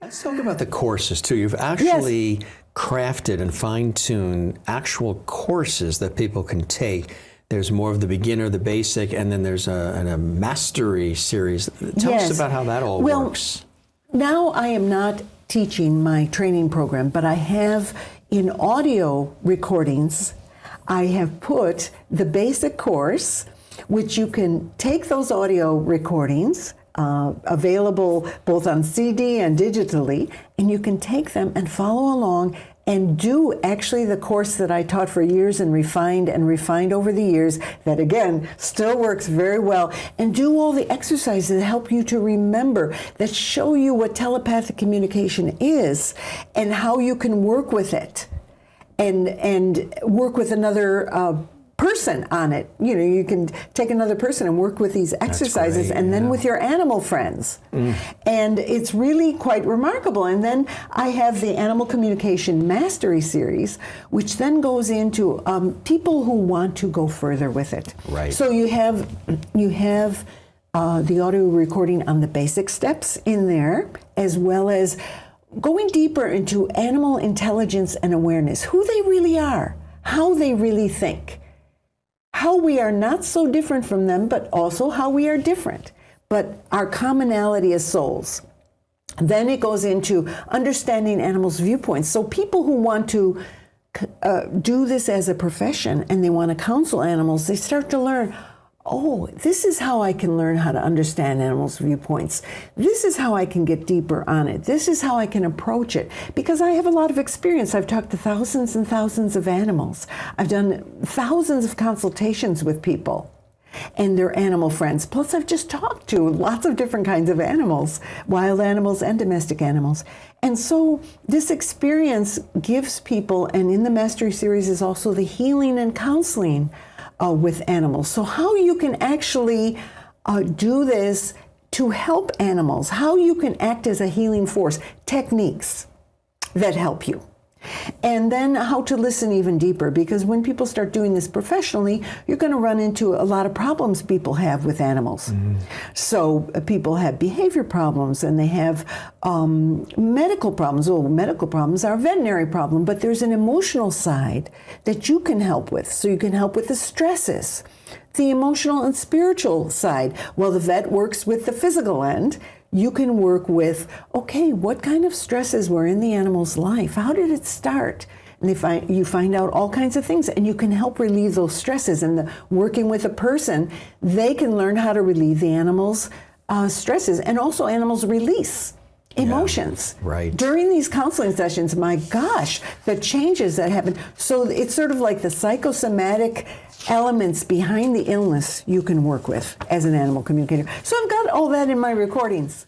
Let's talk about the courses too. You've actually Yes. crafted and fine-tuned actual courses that people can take. There's more of the beginner, the basic, and then there's a mastery series. Tell us Yes. about how that all Well, works. Now I am not teaching my training program, but I have in audio recordings, I have put the basic course, which you can take those audio recordings, available both on CD and digitally, and you can take them and follow along and do actually the course that I taught for years and refined over the years, that again still works very well, and do all the exercises that help you to remember, that show you what telepathic communication is and how you can work with it and work with another person on it. You know, you can take another person and work with these exercises, great, and then yeah. with your animal friends. And it's really quite remarkable. And then I have the Animal Communication Mastery Series, which then goes into people who want to go further with it. Right. So you have the audio recording on the basic steps in there, as well as going deeper into animal intelligence and awareness, who they really are, how they really think, how we are not so different from them, but also how we are different, but our commonality as souls. Then it goes into understanding animals' viewpoints. So people who want to do this as a profession and they want to counsel animals, they start to learn, oh, this is how I can learn how to understand animals' viewpoints. This is how I can get deeper on it. This is how I can approach it. Because I have a lot of experience. I've talked to thousands and thousands of animals. I've done thousands of consultations with people and their animal friends. Plus, I've just talked to lots of different kinds of animals, wild animals and domestic animals. And so this experience gives people, and in the Mastery Series is also the healing and counseling with animals. So how you can actually do this to help animals, how you can act as a healing force, techniques that help you. And then how to listen even deeper, because when people start doing this professionally, you're going to run into a lot of problems people have with animals. So people have behavior problems and they have medical problems. Well, medical problems are a veterinary problem, but there's an emotional side that you can help with. So you can help with the stresses, the emotional and spiritual side. Well, the vet works with the physical end. You can work with, okay, what kind of stresses were in the animal's life? How did it start? And you find out all kinds of things, and you can help relieve those stresses. And working with a person, they can learn how to relieve the animal's stresses, and also animals release emotions. Yeah, right. During these counseling sessions, my gosh, the changes that happen. So it's sort of like the psychosomatic elements behind the illness you can work with as an animal communicator. So I've got all that in my recordings.